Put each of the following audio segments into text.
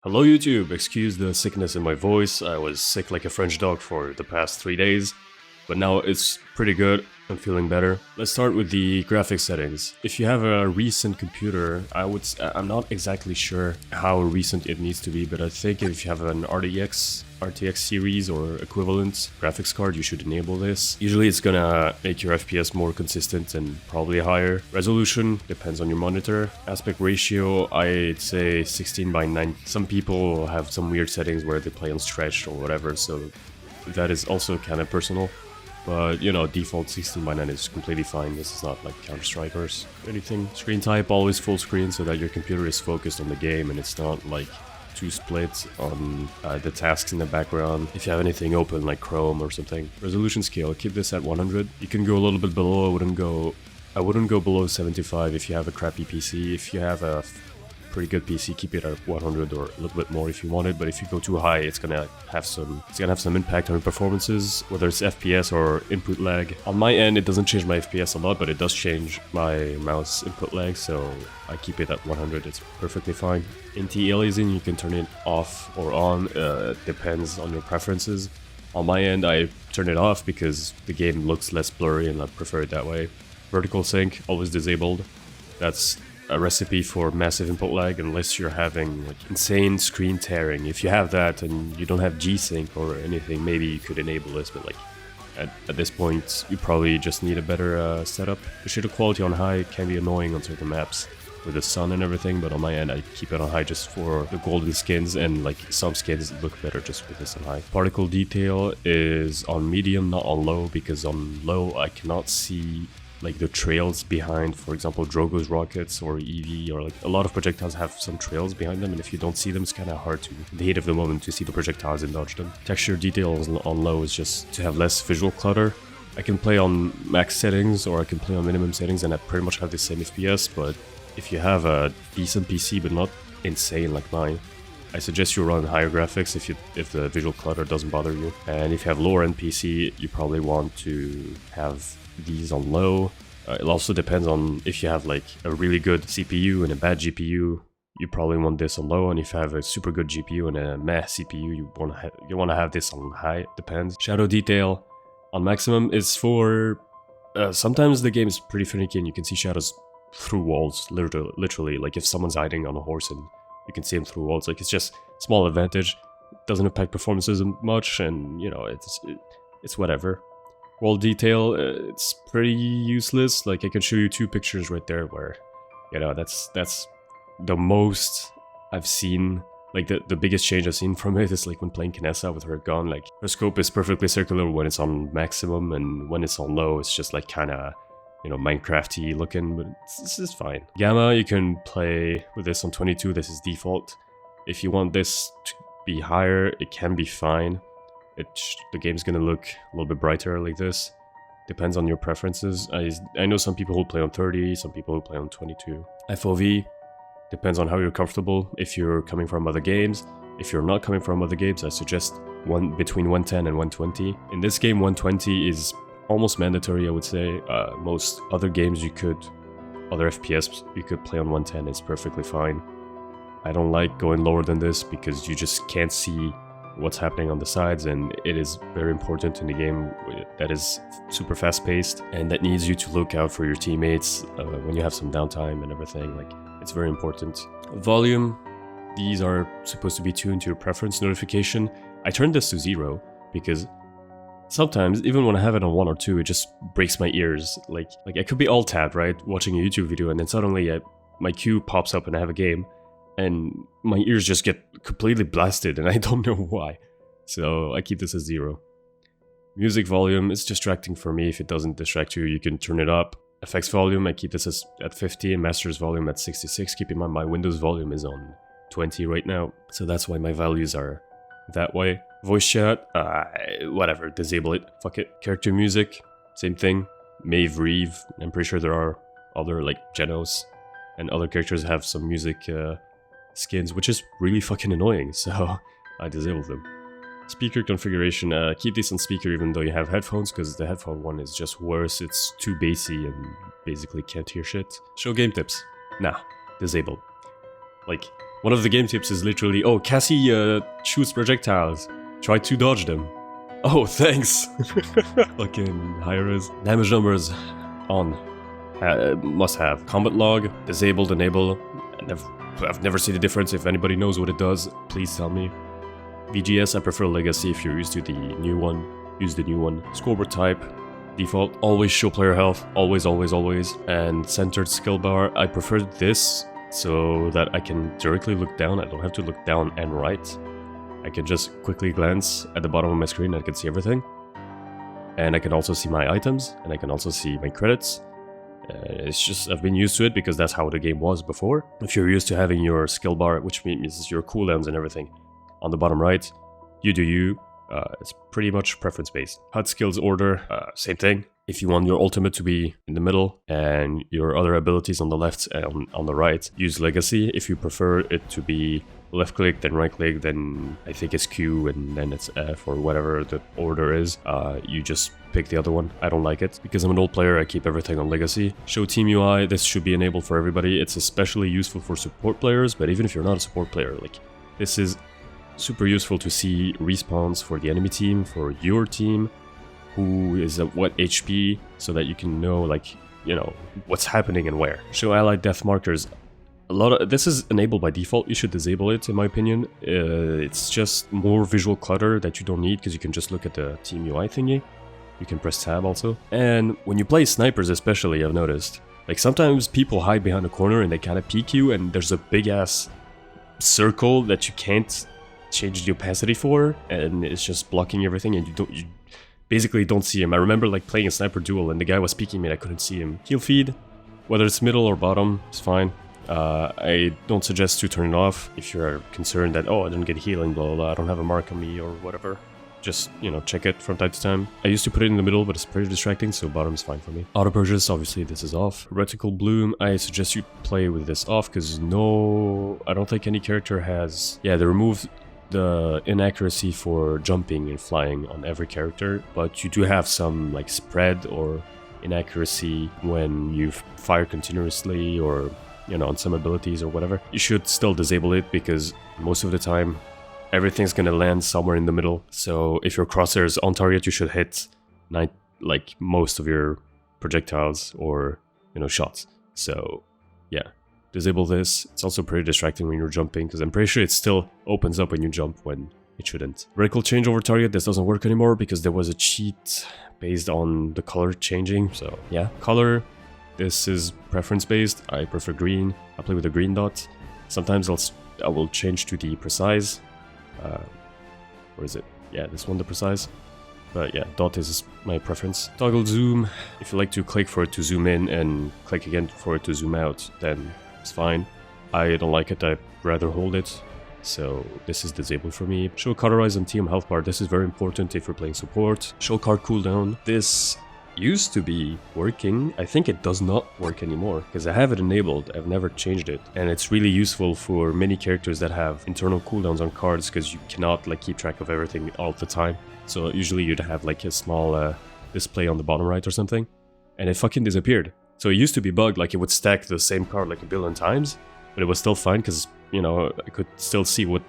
Hello YouTube, excuse the sickness in my voice, I was sick like a French dog for the past 3 days, but now it's pretty good, I'm feeling better. Let's start with the graphics settings. If you have a recent computer, I'm not exactly sure how recent it needs to be, but I think if you have an RTX series or equivalent graphics card, you should enable this. Usually it's gonna make your FPS more consistent and probably higher. Resolution depends on your monitor. Aspect ratio, I'd say 16 by 9. Some people have some weird settings where they play on stretch or whatever, so that is also kind of personal. But, you know, default 16 by 9 is completely fine. This is not like Counter-Strike or anything. Screen type, always full screen so that your computer is focused on the game and it's not like too split on the tasks in the background. If you have anything open like Chrome or something. Resolution scale, keep this at 100. You can go a little bit below. I wouldn't go below 75 if you have a crappy PC. If you have a pretty good PC, keep it at 100 or a little bit more if you want it, but if you go too high, it's gonna have some impact on your performances, whether it's FPS or input lag. On my end, it doesn't change my FPS a lot, but it does change my mouse input lag, so I keep it at 100. It's perfectly fine. Anti-aliasing, you can turn it off or on, depends on your preferences. On my end, I turn it off because the game looks less blurry and I prefer it that way. Vertical sync, always disabled. That's a recipe for massive input lag unless you're having like insane screen tearing. If you have that and you don't have G-Sync or anything, maybe you could enable this, but like at this point you probably just need a better setup. The shader quality on high can be annoying on certain maps with the sun and everything, but on my end I keep it on high just for the golden skins, and like some skins look better just with this on high. Particle detail is on medium, not on low, because on low I cannot see like the trails behind, for example, Drogo's rockets or EV, or like a lot of projectiles have some trails behind them, and if you don't see them, it's kind of hard to, in the heat of the moment, to see the projectiles and dodge them. Texture details on low is just to have less visual clutter. I can play on max settings or I can play on minimum settings and I pretty much have the same FPS, but if you have a decent PC but not insane like mine, I suggest you run higher graphics if the visual clutter doesn't bother you. And if you have lower end PC, you probably want to have these on low. It also depends on if you have like a really good CPU and a bad GPU, you probably want this on low, and if you have a super good GPU and a meh CPU, you want to have this on high. Depends. Shadow detail on maximum is for sometimes the game is pretty finicky and you can see shadows through walls, literally like if someone's hiding on a horse and you can see him through walls. Like, it's just small advantage, doesn't impact performances much, and you know, it's whatever. Wall detail, it's pretty useless. Like, I can show you 2 pictures right there where, you know, that's the most I've seen. Like, the biggest change I've seen from it is like when playing Kinessa with her gun. Like, her scope is perfectly circular when it's on maximum, and when it's on low, it's just like kind of, you know, Minecraft-y looking, but this is fine. Gamma, you can play with this on 22, this is default. If you want this to be higher, it can be fine. The game's gonna look a little bit brighter like this. Depends on your preferences. I know some people who play on 30, some people who play on 22. FOV, depends on how you're comfortable. If you're coming from other games, if you're not coming from other games, I suggest between 110 and 120. In this game, 120 is almost mandatory, I would say. Most other games other FPS, you could play on 110, it's perfectly fine. I don't like going lower than this because you just can't see what's happening on the sides, and it is very important in the game that is super fast paced and that needs you to look out for your teammates when you have some downtime and everything. Like, it's very important. Volume, these are supposed to be tuned to your preference. Notification, I turned this to 0 because sometimes, even when I have it on 1 or 2, it just breaks my ears. Like I could be alt-tabbed, right, watching a YouTube video, and then suddenly my queue pops up and I have a game, and my ears just get completely blasted, and I don't know why. So I keep this at 0. Music volume is distracting for me. If it doesn't distract you, you can turn it up. Effects volume, I keep this at 50, and Master's volume at 66. Keep in mind, my Windows volume is on 20 right now, so that's why my values are that way. Voice chat, whatever, disable it, fuck it. Character music, same thing. Maeve, Reeve, I'm pretty sure there are other, like Genos, and other characters have some music skins, which is really fucking annoying, so I disabled them. Speaker configuration, keep this on speaker even though you have headphones, because the headphone one is just worse. It's too bassy and basically can't hear shit. Show game tips. Nah, disabled. Like, One of the game tips is literally, oh, Cassie shoots projectiles. Try to dodge them. Oh, thanks. Fucking high-res. Damage numbers on. Must have. Combat log, disabled, enable. I've never seen the difference. If anybody knows what it does, please tell me. VGS, I prefer Legacy. If you're used to the new one, use the new one. Scoreboard type, default. Always show player health. Always, always, always. And centered skill bar, I prefer this so that I can directly look down. I don't have to look down and right. I can just quickly glance at the bottom of my screen and I can see everything. And I can also see my items, and I can also see my credits. It's just, I've been used to it because that's how the game was before. If you're used to having your skill bar, which means your cooldowns and everything, on the bottom right, you do you. It's pretty much preference based. HUD skills order, same thing. If you want your ultimate to be in the middle and your other abilities on the left and on the right, use Legacy. If you prefer it to be left click, then right click, then I think it's Q and then it's F or whatever the order is. You just pick the other one. I don't like it. Because I'm an old player, I keep everything on Legacy. Show team UI, this should be enabled for everybody. It's especially useful for support players, but even if you're not a support player, like this is super useful to see respawns for the enemy team, for your team, who is at what HP, so that you can know, like, you know, what's happening and where. Show allied death markers. This is enabled by default. You should disable it, in my opinion. It's just more visual clutter that you don't need because you can just look at the team UI thingy. You can press tab also. And when you play snipers especially, I've noticed, like sometimes people hide behind a corner and they kind of peek you, and there's a big ass circle that you can't change the opacity for, and it's just blocking everything, and you basically don't see him. I remember like playing a sniper duel and the guy was peeking me and I couldn't see him. Heal feed, whether it's middle or bottom, is fine. I don't suggest to turn it off if you're concerned that, oh, I didn't get healing, blah, blah, blah, I don't have a mark on me or whatever. Just, you know, check it from time to time. I used to put it in the middle, but it's pretty distracting, so bottom is fine for me. Auto purchase, obviously this is off. Reticle bloom, I suggest you play with this off, because I don't think any character has... Yeah, they removed the inaccuracy for jumping and flying on every character, but you do have some like spread or inaccuracy when you fire continuously, or, you know, on some abilities or whatever. You should still disable it because most of the time everything's gonna land somewhere in the middle. So if your crosshairs on target, you should hit like most of your projectiles or, you know, shots. So yeah, disable this. It's also pretty distracting when you're jumping because I'm pretty sure it still opens up when you jump when it shouldn't. Vertical change over target, this doesn't work anymore because there was a cheat based on the color changing. So yeah, color. This is preference based. I prefer green. I play with a green dot. Sometimes I will change to the precise. Where is it? Yeah, this one, the precise. But yeah, dot is my preference. Toggle zoom. If you like to click for it to zoom in and click again for it to zoom out, then it's fine. I don't like it. I'd rather hold it. So this is disabled for me. Show colorize on TM health bar. This is very important if you're playing support. Show card cooldown. This used to be working. I think it does not work anymore because I have it enabled. I've never changed it, and it's really useful for many characters that have internal cooldowns on cards because you cannot like keep track of everything all the time. So usually you'd have like a small display on the bottom right or something, and it fucking disappeared. So it used to be bugged, like it would stack the same card like a billion times, but it was still fine because, you know, I could still see what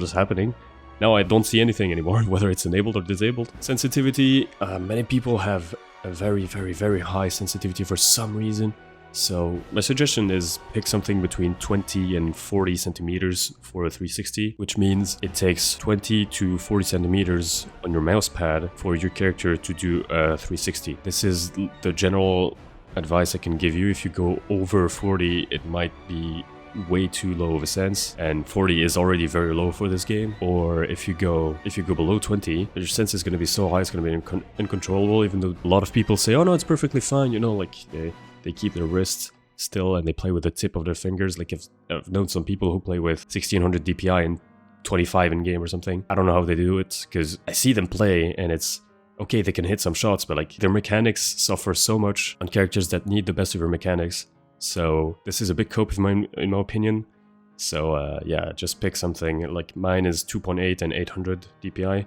is happening. Now I don't see anything anymore, whether it's enabled or disabled. Sensitivity, many people have a very, very, very high sensitivity for some reason. So my suggestion is pick something between 20 and 40 centimeters for a 360, which means it takes 20 to 40 centimeters on your mouse pad for your character to do a 360. This is the general advice I can give you. If you go over 40, it might be way too low of a sense, and 40 is already very low for this game. Or if you go below 20, your sense is going to be so high it's going to be uncontrollable, even though a lot of people say, oh no, it's perfectly fine, you know, like they keep their wrists still and they play with the tip of their fingers. Like I've known some people who play with 1600 DPI and 25 in game or something. I don't know how they do it because I see them play and it's okay, they can hit some shots, but like their mechanics suffer so much on characters that need the best of your mechanics. So this is a big cope in my opinion. So yeah, just pick something. Like mine is 2.8 and 800 DPI,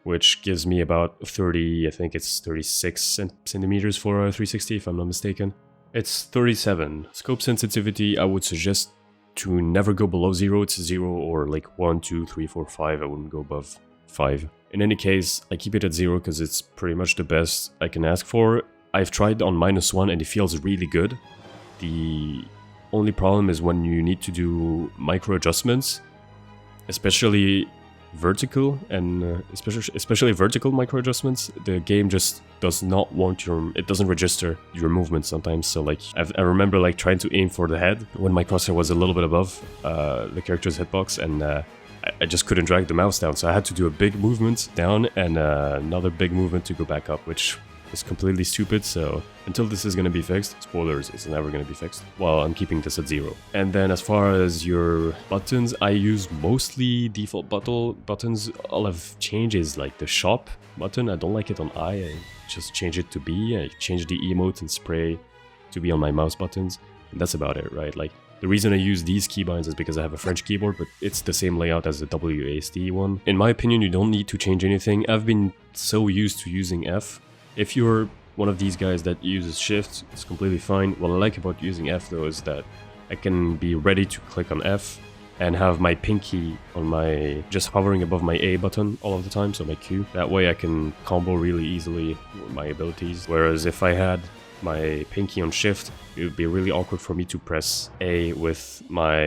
which gives me about 30, I think it's 36 centimeters for a 360 if I'm not mistaken. It's 37. Scope sensitivity, I would suggest to never go below 0, it's 0 or like 1, 2, 3, 4, 5. I wouldn't go above 5. In any case, I keep it at 0 because it's pretty much the best I can ask for. I've tried on -1 and it feels really good. The only problem is when you need to do micro adjustments, especially vertical and especially vertical micro adjustments. The game just does not want it doesn't register your movement sometimes. So like I remember like trying to aim for the head when my crosshair was a little bit above the character's hitbox, and I just couldn't drag the mouse down, so I had to do a big movement down and another big movement to go back up, which is completely stupid. So until this is going to be fixed, spoilers, it's never going to be fixed. Well, I'm keeping this at 0. And then as far as your buttons, I use mostly default buttons. All I've changed is like the shop button. I don't like it on I just change it to B. I change the emote and spray to be on my mouse buttons, and that's about it, right? Like, the reason I use these keybinds is because I have a French keyboard, but it's the same layout as the WASD one. In my opinion, you don't need to change anything. I've been so used to using F. If you're one of these guys that uses Shift, it's completely fine. What I like about using F though is that I can be ready to click on F and have my pinky on just hovering above my A button all of the time, so my Q. That way I can combo really easily with my abilities. Whereas if I had my pinky on Shift, it would be really awkward for me to press A with my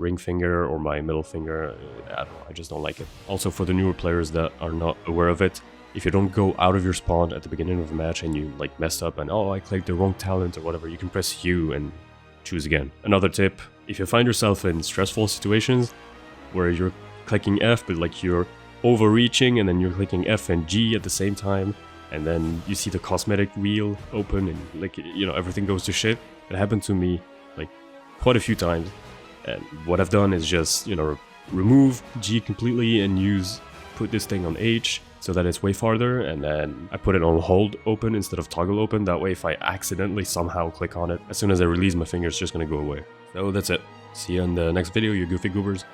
ring finger or my middle finger. I don't know, I just don't like it. Also, for the newer players that are not aware of it, if you don't go out of your spawn at the beginning of the match and you like messed up and oh, I clicked the wrong talent or whatever, you can press U and choose again. Another tip, if you find yourself in stressful situations where you're clicking F but like you're overreaching and then you're clicking F and G at the same time, and then you see the cosmetic wheel open and like, you know, everything goes to shit. It happened to me like quite a few times, and what I've done is just, you know, remove G completely and put this thing on H so that it's way farther, and then I put it on hold open instead of toggle open. That way if I accidentally somehow click on it, as soon as I release my finger, it's just gonna go away. So that's it. See you in the next video, you goofy goobers.